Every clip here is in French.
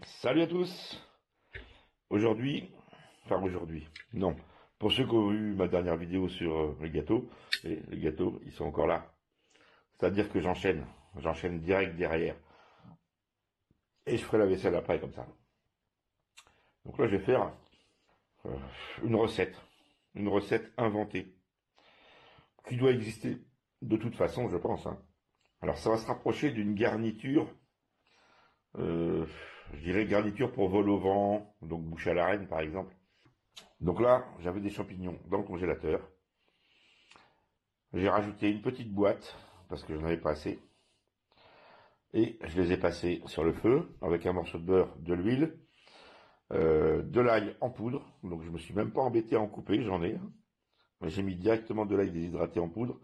Salut à tous. Aujourd'hui, non. Pour ceux qui ont vu ma dernière vidéo sur les gâteaux, et les gâteaux, ils sont encore là. C'est-à-dire que j'enchaîne direct derrière. Et je ferai la vaisselle après, comme ça. Donc là, je vais faire euh, une recette inventée, qui doit exister de toute façon, je pense, hein. Alors, ça va se rapprocher d'une garniture, euh, je dirais garniture pour vol au vent, donc bouche à la reine, par exemple. Donc là, j'avais des champignons dans le congélateur. J'ai rajouté une petite boîte, parce que j'en avais pas assez. Et je les ai passés sur le feu, avec un morceau de beurre, de l'huile, de l'ail en poudre. Donc je me suis même pas embêté à en couper, j'en ai. Mais j'ai mis directement de l'ail déshydraté en poudre,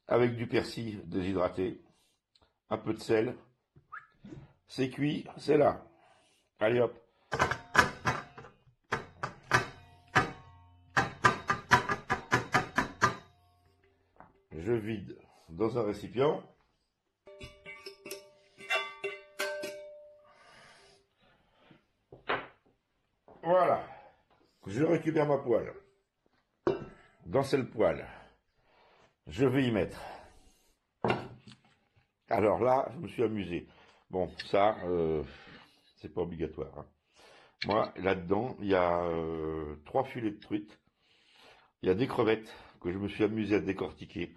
avec du persil déshydraté, un peu de sel. C'est cuit, c'est là. Allez hop. Je vide dans un récipient. Voilà. Je récupère ma poêle. Dans cette poêle, je vais y mettre. Alors là, je me suis amusé. Bon, ça, c'est pas obligatoire, hein. Moi, là-dedans, il y a 3 filets de truite. Il y a des crevettes que je me suis amusé à décortiquer.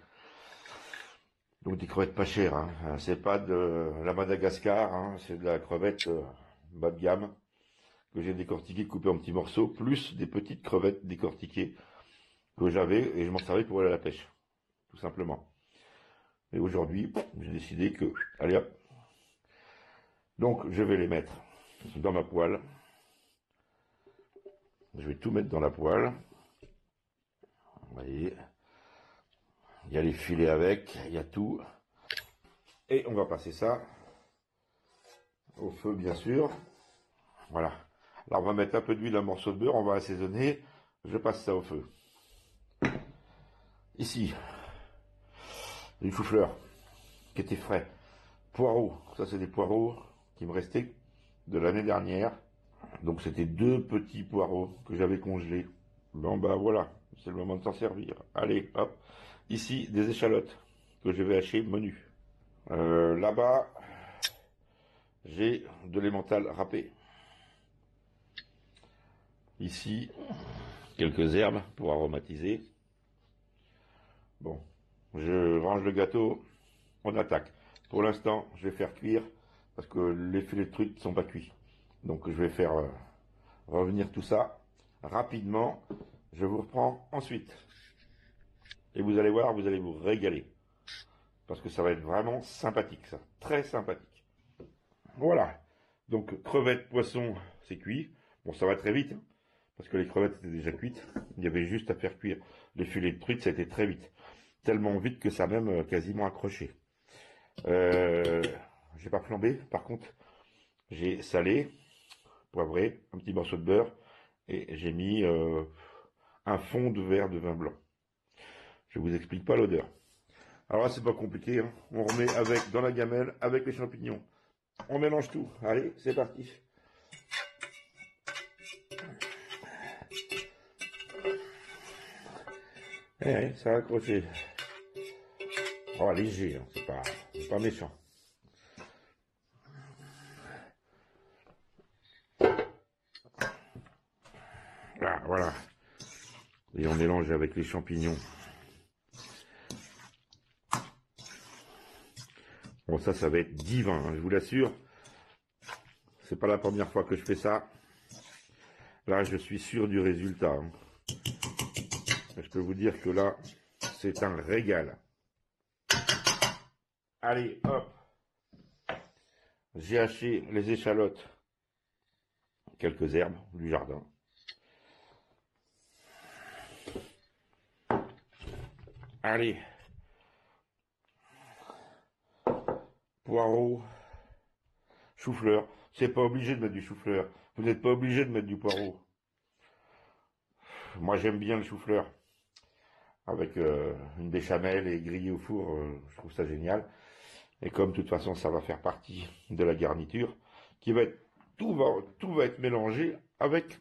Donc des crevettes pas chères, hein. C'est pas de la Madagascar, hein. C'est de la crevette bas de gamme que j'ai décortiquée, coupée en petits morceaux, plus des petites crevettes décortiquées que j'avais et je m'en servais pour aller à la pêche, tout simplement. Et aujourd'hui, j'ai décidé que, allez hop, donc je vais les mettre dans ma poêle. Je vais tout mettre dans la poêle. Vous voyez, il y a les filets avec, il y a tout. Et on va passer ça au feu, bien sûr. Voilà. Là, on va mettre un peu d'huile, un morceau de beurre, on va assaisonner. Je passe ça au feu. Ici, du chou-fleur qui était frais. Poireaux, ça c'est des poireaux qui me restaient de l'année dernière. Donc c'était 2 petits poireaux que j'avais congelés. Bon bah voilà, c'est le moment de s'en servir. Allez, hop. Ici, des échalotes que je vais hacher menu. Là-bas, j'ai de l'emmental râpé. Ici, quelques herbes pour aromatiser. Bon, je range le gâteau, on attaque. Pour l'instant, je vais faire cuire parce que les filets de truite ne sont pas cuits. Donc je vais faire revenir tout ça rapidement. Je vous reprends ensuite. Et vous allez voir, vous allez vous régaler. Parce que ça va être vraiment sympathique, ça. Très sympathique. Voilà. Donc crevettes, poissons, c'est cuit. Bon, ça va très vite, hein, parce que les crevettes étaient déjà cuites. Il y avait juste à faire cuire les filets de truite, ça a été très vite. Tellement vite que ça a même quasiment accroché. J'ai pas flambé, par contre, j'ai salé, poivré, un petit morceau de beurre, et j'ai mis un fond de verre de vin blanc. Je vous explique pas l'odeur. Alors là, c'est pas compliqué, hein. On remet avec dans la gamelle avec les champignons. On mélange tout. Allez, c'est parti. Ça a accroché. Oh, léger, hein. C'est pas méchant. Ah, voilà. Et on mélange avec les champignons. Bon, ça va être divin, hein, je vous l'assure. C'est pas la première fois que je fais ça. Là, je suis sûr du résultat, hein. Je peux vous dire que là, c'est un régal. Allez, hop. J'ai haché les échalotes, quelques herbes du jardin. Allez. Poireaux, chou-fleur. C'est pas obligé de mettre du chou-fleur. Vous n'êtes pas obligé de mettre du poireau. moi j'aime bien le chou-fleur avec une béchamel et grillé au four, je trouve ça génial. Et comme de toute façon ça va faire partie de la garniture, qui va être, tout va être mélangé avec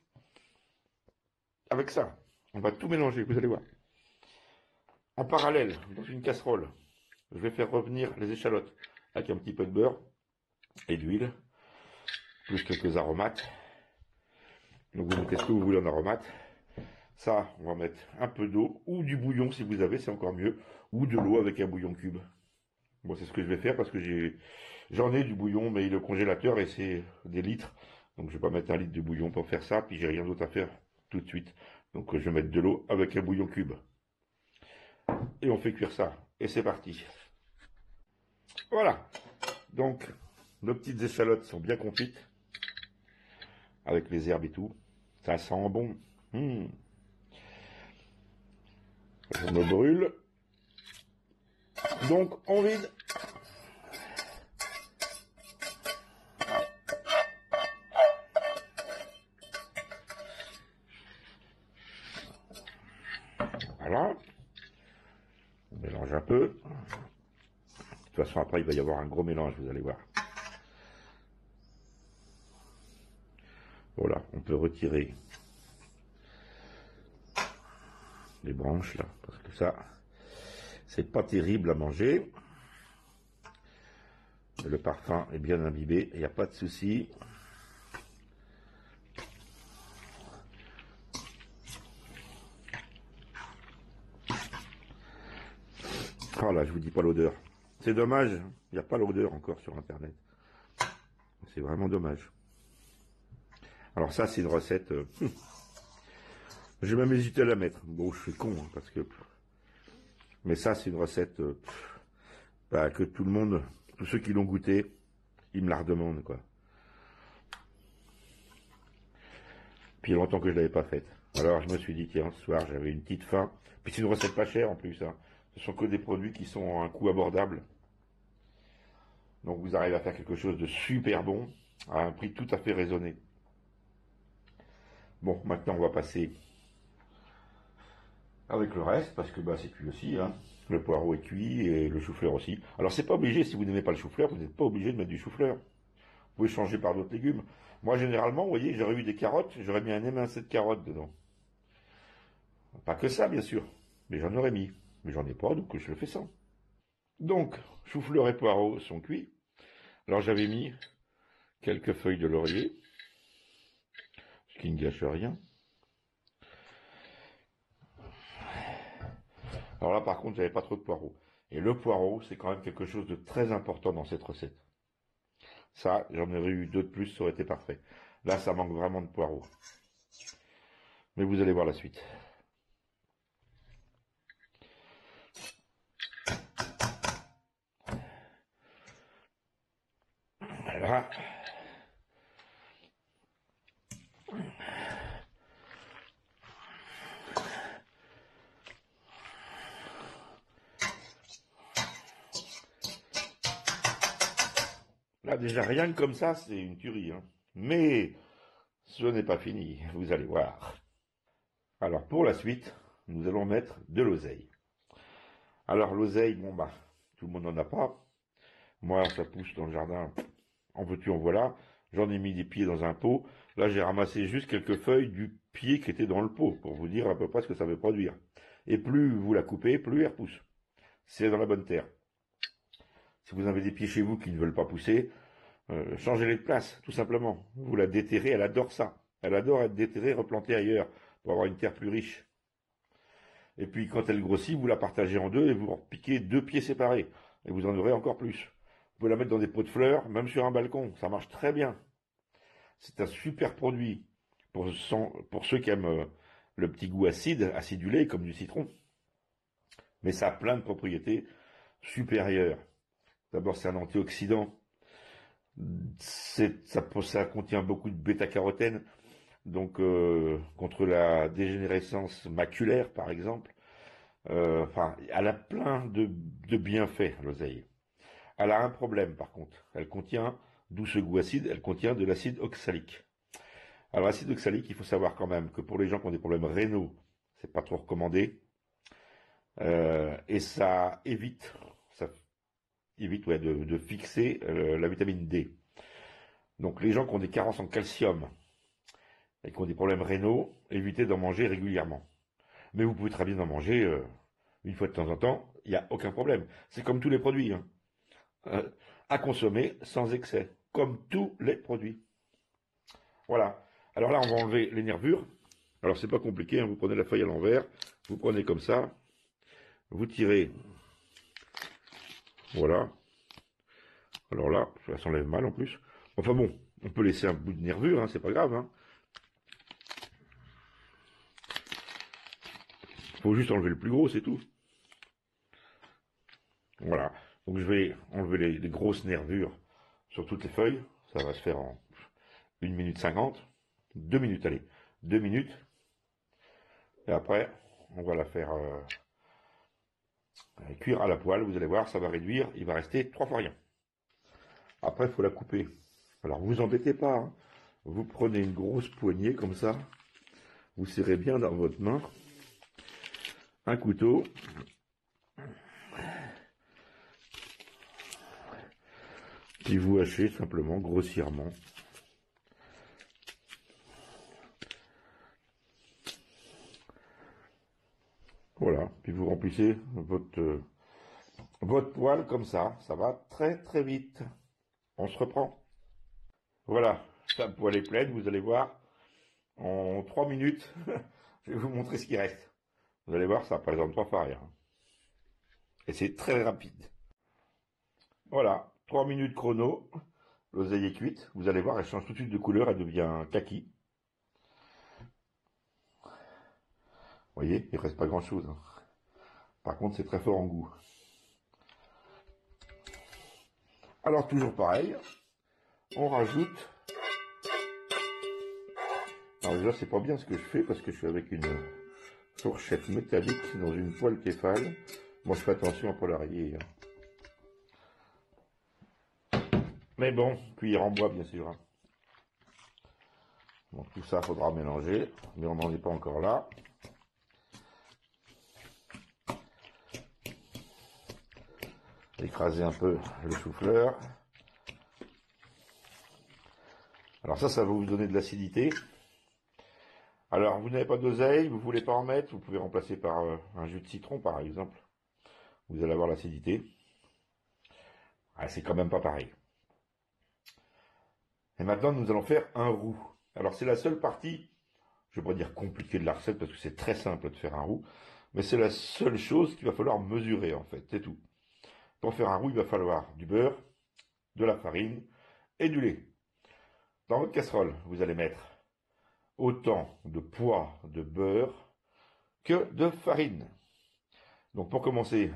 ça. On va tout mélanger, vous allez voir. En parallèle, dans une casserole, je vais faire revenir les échalotes avec un petit peu de beurre et d'huile, plus quelques aromates. Donc vous mettez ce que vous voulez en aromates. Ça, on va mettre un peu d'eau, ou du bouillon si vous avez, c'est encore mieux, ou de l'eau avec un bouillon cube. Bon, c'est ce que je vais faire parce que j'en ai du bouillon, mais le congélateur et c'est des litres. Donc je vais pas mettre un litre de bouillon pour faire ça, puis j'ai rien d'autre à faire tout de suite. Donc je vais mettre de l'eau avec un bouillon cube. Et on fait cuire ça. Et c'est parti. Voilà. Donc, nos petites échalotes sont bien confites. Avec les herbes et tout. Ça sent bon. Je me brûle. Donc, on vide. Voilà. On mélange un peu. De toute façon, après, il va y avoir un gros mélange, vous allez voir. Voilà, on peut retirer les branches, là, parce que ça, c'est pas terrible à manger. Le parfum est bien imbibé, il n'y a pas de souci. Oh là, je vous dis pas l'odeur. C'est dommage, il n'y a pas l'odeur encore sur Internet. C'est vraiment dommage. Alors ça, c'est une recette... J'ai même hésité à la mettre. Bon, je suis con, hein, parce que... Mais ça, c'est une recette que tout le monde, tous ceux qui l'ont goûté, ils me la redemandent, quoi. Puis il y a longtemps que je ne l'avais pas faite. Alors je me suis dit, tiens, ce soir, j'avais une petite faim. Puis c'est une recette pas chère en plus, hein. Ce sont que des produits qui sont à un coût abordable. Donc vous arrivez à faire quelque chose de super bon, à un prix tout à fait raisonné. Bon, maintenant on va passer avec le reste, parce que c'est cuit aussi, hein. Le poireau est cuit et le chou-fleur aussi. Alors c'est pas obligé, si vous n'aimez pas le chou-fleur, vous n'êtes pas obligé de mettre du chou-fleur. Vous pouvez changer par d'autres légumes. Moi généralement, vous voyez, j'aurais eu des carottes, j'aurais mis un émincé de carottes dedans. Pas que ça, bien sûr, mais j'en aurais mis. Mais j'en ai pas, donc je le fais sans. Donc, chou-fleur et poireaux sont cuits. Alors j'avais mis quelques feuilles de laurier, ce qui ne gâche rien. Alors là, par contre, j'avais pas trop de poireaux. Et le poireau, c'est quand même quelque chose de très important dans cette recette. Ça, j'en aurais eu deux de plus, ça aurait été parfait. Là, ça manque vraiment de poireaux. Mais vous allez voir la suite. Voilà. Là, déjà, rien que comme ça, c'est une tuerie, hein. Mais ce n'est pas fini, vous allez voir. Alors, pour la suite, nous allons mettre de l'oseille. Alors, l'oseille, tout le monde n'en a pas. Moi, ça pousse dans le jardin, en veux-tu, en voilà. J'en ai mis des pieds dans un pot. Là, j'ai ramassé juste quelques feuilles du pied qui était dans le pot, pour vous dire à peu près ce que ça veut produire. Et plus vous la coupez, plus elle repousse. C'est dans la bonne terre. Si vous avez des pieds chez vous qui ne veulent pas pousser, changez-les de place, tout simplement. Vous la déterrez, elle adore ça. Elle adore être déterrée, replantée ailleurs, pour avoir une terre plus riche. Et puis, quand elle grossit, vous la partagez en deux et vous piquez deux pieds séparés. Et vous en aurez encore plus. Vous pouvez la mettre dans des pots de fleurs, même sur un balcon. Ça marche très bien. C'est un super produit pour ceux qui aiment le petit goût acide, acidulé, comme du citron. Mais ça a plein de propriétés supérieures. D'abord, c'est un antioxydant. Ça contient beaucoup de bêta-carotène, donc contre la dégénérescence maculaire, par exemple. Elle a plein de bienfaits, l'oseille. Elle a un problème, par contre. Elle contient, d'où ce goût acide, elle contient de l'acide oxalique. Alors, l'acide oxalique, il faut savoir quand même que pour les gens qui ont des problèmes rénaux c'est pas trop recommandé. Et ça évite ouais, de fixer la vitamine D. Donc les gens qui ont des carences en calcium et qui ont des problèmes rénaux, évitez d'en manger régulièrement. Mais vous pouvez très bien en manger une fois de temps en temps, il n'y a aucun problème. C'est comme tous les produits, hein. À consommer sans excès, comme tous les produits. Voilà. Alors là, on va enlever les nervures. Alors c'est pas compliqué, hein. Vous prenez la feuille à l'envers, vous prenez comme ça, vous tirez. Voilà. Alors là, ça s'enlève mal en plus. Enfin bon, on peut laisser un bout de nervure, hein, c'est pas grave. Hein. Faut juste enlever le plus gros, c'est tout. Voilà. Donc je vais enlever les grosses nervures sur toutes les feuilles. Ça va se faire en 1 minute 50. 2 minutes, allez. 2 minutes. Et après, on va la faire cuire à la poêle. Vous allez voir, ça va réduire. Il va rester 3 fois rien. Après, il faut la couper. Alors, vous embêtez pas. Hein. Vous prenez une grosse poignée comme ça. Vous serrez bien dans votre main. Un couteau. Puis vous hachez simplement, grossièrement. Voilà. Puis vous remplissez votre poêle comme ça. Ça va très très vite. On se reprend. Voilà. La poêle est pleine. Vous allez voir. En 3 minutes, je vais vous montrer ce qui reste. Vous allez voir, ça représente 3 fois rien. Et c'est très rapide. Voilà, 3 minutes chrono. L'oseille est cuite. Vous allez voir, elle change tout de suite de couleur. Elle devient kaki. Vous voyez, il ne reste pas grand-chose. Hein. Par contre, c'est très fort en goût. Alors, toujours pareil. On rajoute... Alors déjà, c'est pas bien ce que je fais parce que je suis avec une fourchette métallique dans une poêle Tefal. Moi, je fais attention à pas la rayer. Hein. Mais bon, cuillère en bois, bien sûr. Hein. Donc tout ça, faudra mélanger, mais on n'en est pas encore là. Écraser un peu le chou-fleur. Alors ça va vous donner de l'acidité. Alors, vous n'avez pas d'oseille, vous ne voulez pas en mettre, vous pouvez remplacer par un jus de citron, par exemple. Vous allez avoir l'acidité. Ah, c'est quand même pas pareil. Et maintenant, nous allons faire un roux. Alors, c'est la seule partie, je ne vais pas dire compliquée de la recette, parce que c'est très simple de faire un roux, mais c'est la seule chose qu'il va falloir mesurer, en fait, c'est tout. Pour faire un roux, il va falloir du beurre, de la farine et du lait. Dans votre casserole, vous allez mettre autant de poids de beurre que de farine. Donc pour commencer,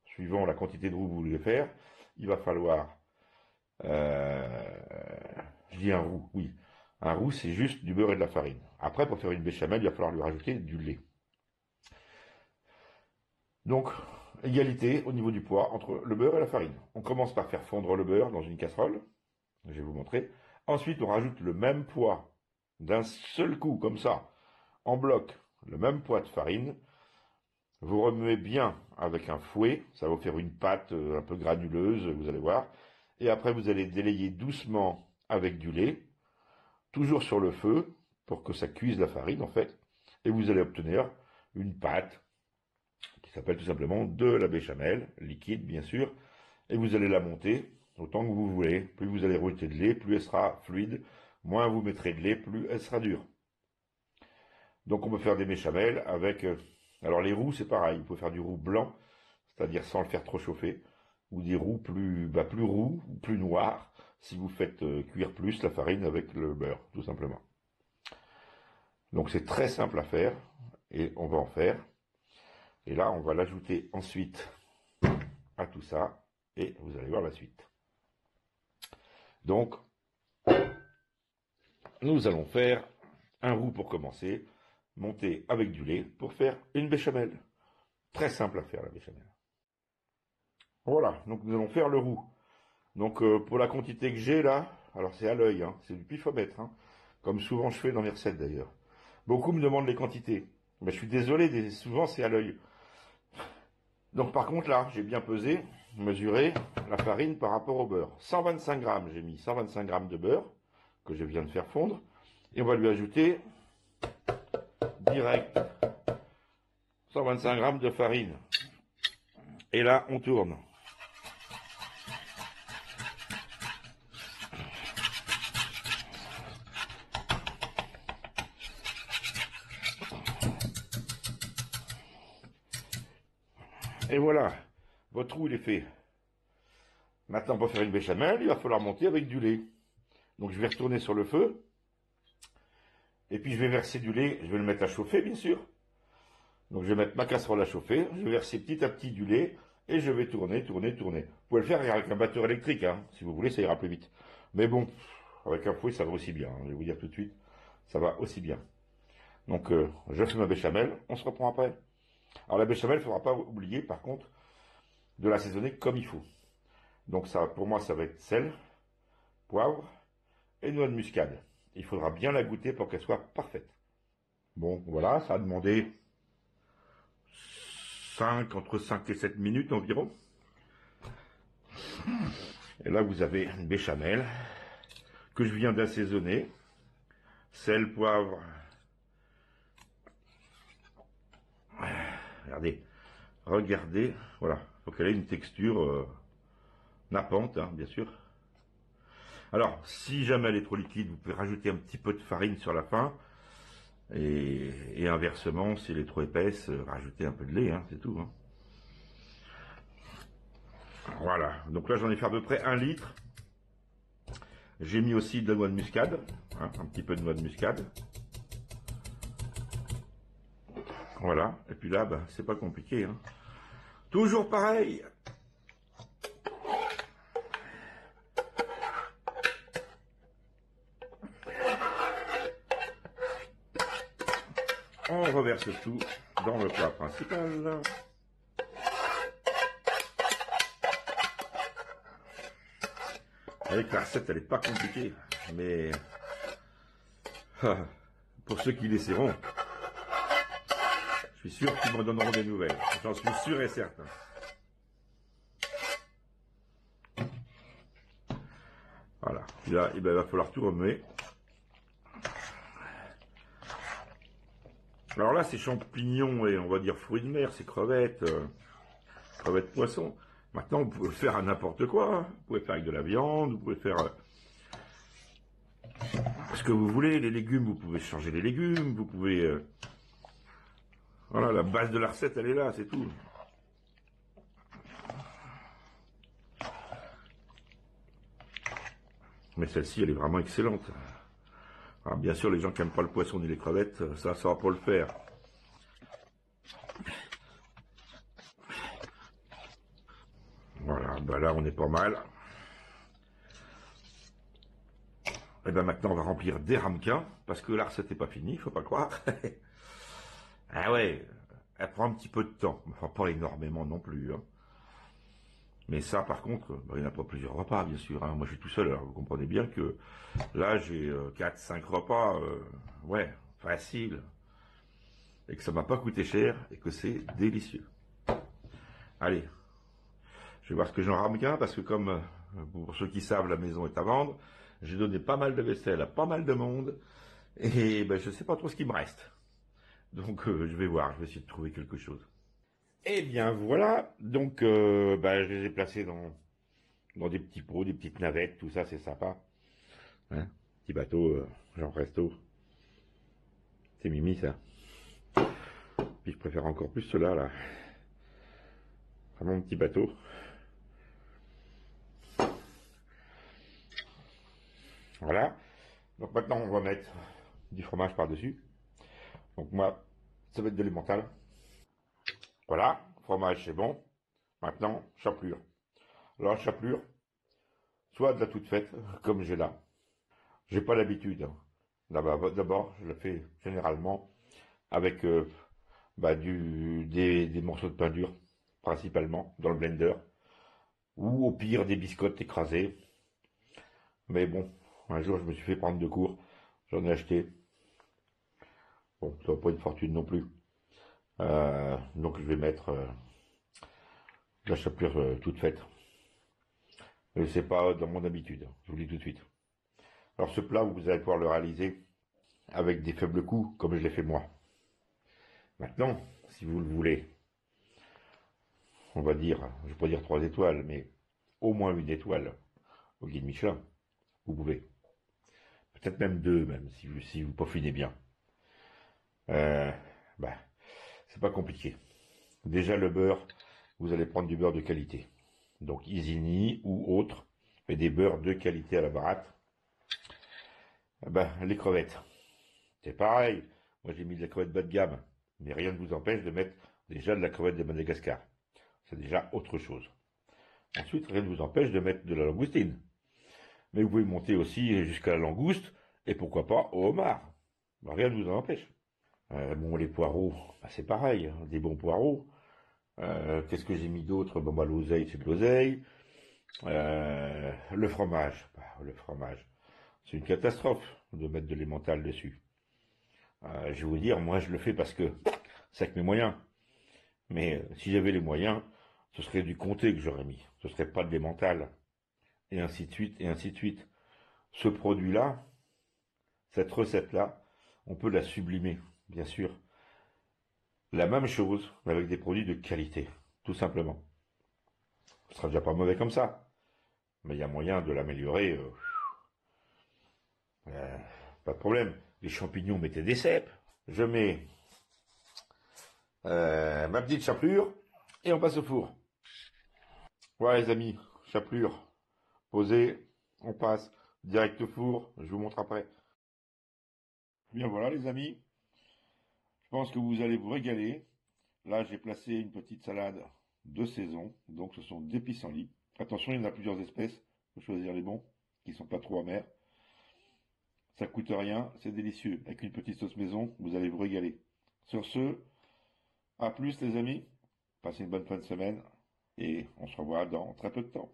suivant la quantité de roux que vous voulez faire, il va falloir, je dis un roux, oui, un roux c'est juste du beurre et de la farine. Après pour faire une béchamel, il va falloir lui rajouter du lait. Donc égalité au niveau du poids entre le beurre et la farine. On commence par faire fondre le beurre dans une casserole, je vais vous montrer. Ensuite on rajoute le même poids d'un seul coup, comme ça, en bloc, le même poids de farine. Vous remuez bien avec un fouet, ça va vous faire une pâte un peu granuleuse, vous allez voir. Et après, vous allez délayer doucement avec du lait, toujours sur le feu, pour que ça cuise la farine en fait. Et vous allez obtenir une pâte qui s'appelle tout simplement de la béchamel, liquide bien sûr. Et vous allez la monter autant que vous voulez. Plus vous allez rajouter de lait, plus elle sera fluide. Moins vous mettrez de lait, plus elle sera dure. Donc on peut faire des béchamels avec... alors les roux c'est pareil, vous pouvez faire du roux blanc, c'est-à-dire sans le faire trop chauffer, ou des roux plus roux ou plus noirs, si vous faites cuire plus la farine avec le beurre, tout simplement. Donc c'est très simple à faire, et on va en faire. Et là on va l'ajouter ensuite à tout ça, et vous allez voir la suite. Donc, nous allons faire un roux pour commencer, monter avec du lait pour faire une béchamel. Très simple à faire la béchamel. Voilà, donc nous allons faire le roux. Donc pour la quantité que j'ai là, alors c'est à l'œil, hein, c'est du pifomètre, hein, comme souvent je fais dans mes recettes d'ailleurs. Beaucoup me demandent les quantités. Mais je suis désolé, souvent c'est à l'œil. Donc par contre là, j'ai bien pesé, mesuré la farine par rapport au beurre. 125 grammes, j'ai mis 125 grammes de beurre que je viens de faire fondre. Et on va lui ajouter direct 125 grammes de farine. Et là, on tourne. Et voilà, votre roux il est fait. Maintenant, pour faire une béchamel, il va falloir monter avec du lait. Donc je vais retourner sur le feu. Et puis je vais verser du lait, je vais le mettre à chauffer bien sûr. Donc je vais mettre ma casserole à chauffer, je vais verser petit à petit du lait et je vais tourner, tourner, tourner. Vous pouvez le faire avec un batteur électrique, hein. Si vous voulez, ça ira plus vite. Mais bon, avec un fouet, ça va aussi bien, hein. Je vais vous dire tout de suite, ça va aussi bien. Donc je fais ma béchamel, on se reprend après. Alors la béchamel, il ne faudra pas oublier par contre de l'assaisonner comme il faut. Donc ça, pour moi, ça va être sel, poivre et noix de muscade. Il faudra bien la goûter pour qu'elle soit parfaite. Bon, voilà, ça a demandé entre 5 et 7 minutes environ. Et là, vous avez une béchamel que je viens d'assaisonner. Sel, poivre. Regardez, voilà. Il faut qu'elle ait une texture nappante, hein, bien sûr. Alors, si jamais elle est trop liquide, vous pouvez rajouter un petit peu de farine sur la fin. Et inversement, si elle est trop épaisse, rajouter un peu de lait, hein, c'est tout. Hein. Voilà, donc là j'en ai fait à peu près 1 litre. J'ai mis aussi de la noix de muscade, hein, un petit peu de noix de muscade. Voilà, et puis là, bah, c'est pas compliqué. Hein. Toujours pareil. On reverse tout dans le plat principal. Avec la recette, elle n'est pas compliquée, mais pour ceux qui l'essaieront, je suis sûr qu'ils me donneront des nouvelles. J'en suis sûr et certain. Voilà. Puis là, il va falloir tout remuer. Alors là, c'est champignons et on va dire fruits de mer, c'est crevettes, crevettes poisson. Maintenant, vous pouvez le faire à n'importe quoi. Hein. Vous pouvez faire avec de la viande, vous pouvez faire ce que vous voulez. Les légumes, vous pouvez changer les légumes, vous pouvez... Voilà, la base de la recette, elle est là, c'est tout. Mais celle-ci, elle est vraiment excellente. Alors, bien sûr, les gens qui n'aiment pas le poisson ni les crevettes, ça va pas le faire. Voilà, ben là, on est pas mal. Et ben maintenant, on va remplir des ramequins, parce que la recette n'est pas finie, faut pas croire. Ah ouais, elle prend un petit peu de temps, enfin pas énormément non plus. Hein. Mais ça, par contre, ben, il n'y en a pas plusieurs repas, bien sûr. Hein. Moi, je suis tout seul, alors vous comprenez bien que là, j'ai 4-5 repas, ouais, facile. Et que ça m'a pas coûté cher, et que c'est délicieux. Allez, je vais voir ce que j'en ramequin, parce que comme, pour ceux qui savent, la maison est à vendre, j'ai donné pas mal de vaisselle à pas mal de monde, et ben, je sais pas trop ce qui me reste. Donc, je vais voir, je vais essayer de trouver quelque chose. Eh bien voilà, donc bah, je les ai placés dans des petits pots, des petites navettes, tout ça c'est sympa. Hein, petit bateau, genre resto. C'est mimi ça. Puis je préfère encore plus cela là. Vraiment petit bateau. Voilà. Donc maintenant on va mettre du fromage par-dessus. Donc moi, ça va être de l'emmental. Voilà, fromage c'est bon. Maintenant, chapelure. Alors chapelure, soit de la toute faite, comme j'ai là. J'ai pas l'habitude. Hein. D'abord, je le fais généralement avec bah, des morceaux de pain dur, principalement, dans le blender. Ou au pire, des biscottes écrasées. Mais bon, un jour, je me suis fait prendre de court. J'en ai acheté. Bon, ça va pas une fortune non plus. Donc je vais mettre la chapelure toute faite. Mais c'est pas dans mon habitude, je vous le dis tout de suite. Alors ce plat, vous allez pouvoir le réaliser avec des faibles coups, comme je l'ai fait moi. Maintenant, si vous le voulez, on va dire, je ne vais pas dire 3 étoiles, mais au moins 1 étoile au guide Michelin, vous pouvez. Peut-être même 2, même, si vous peaufinez bien. Bah, c'est pas compliqué. Déjà le beurre, vous allez prendre du beurre de qualité. Donc Isigny ou autre, mais des beurres de qualité à la baratte. Les crevettes, c'est pareil. Moi j'ai mis de la crevette bas de gamme, mais rien ne vous empêche de mettre déjà de la crevette de Madagascar. C'est déjà autre chose. Ensuite, rien ne vous empêche de mettre de la langoustine. Mais vous pouvez monter aussi jusqu'à la langouste, et pourquoi pas au homard. Rien ne vous en empêche. Les poireaux, c'est pareil, hein, des bons poireaux. Qu'est-ce que j'ai mis d'autre? L'oseille, c'est de l'oseille. Le fromage, c'est une catastrophe de mettre de l'emmental dessus. Je vais vous dire, moi je le fais parce que c'est avec mes moyens. Mais si j'avais les moyens, ce serait du comté que j'aurais mis. Ce serait pas de l'emmental. Et ainsi de suite, et ainsi de suite. Ce produit-là, cette recette-là, on peut la sublimer, bien sûr. La même chose, mais avec des produits de qualité, tout simplement. Ce sera déjà pas mauvais comme ça. Mais il y a moyen de l'améliorer. Pas de problème. Les champignons, mettez des cèpes. Je mets ma petite chapelure et on passe au four. Voilà les amis, chapelure posée, on passe direct au four, je vous montre après. Bien voilà les amis, je pense que vous allez vous régaler. Là j'ai placé une petite salade de saison, donc ce sont des pissenlits. Attention, il y en a plusieurs espèces, il faut choisir les bons, qui ne sont pas trop amers. Ça coûte rien, c'est délicieux. Avec une petite sauce maison, vous allez vous régaler. Sur ce, à plus les amis, passez une bonne fin de semaine et on se revoit dans très peu de temps.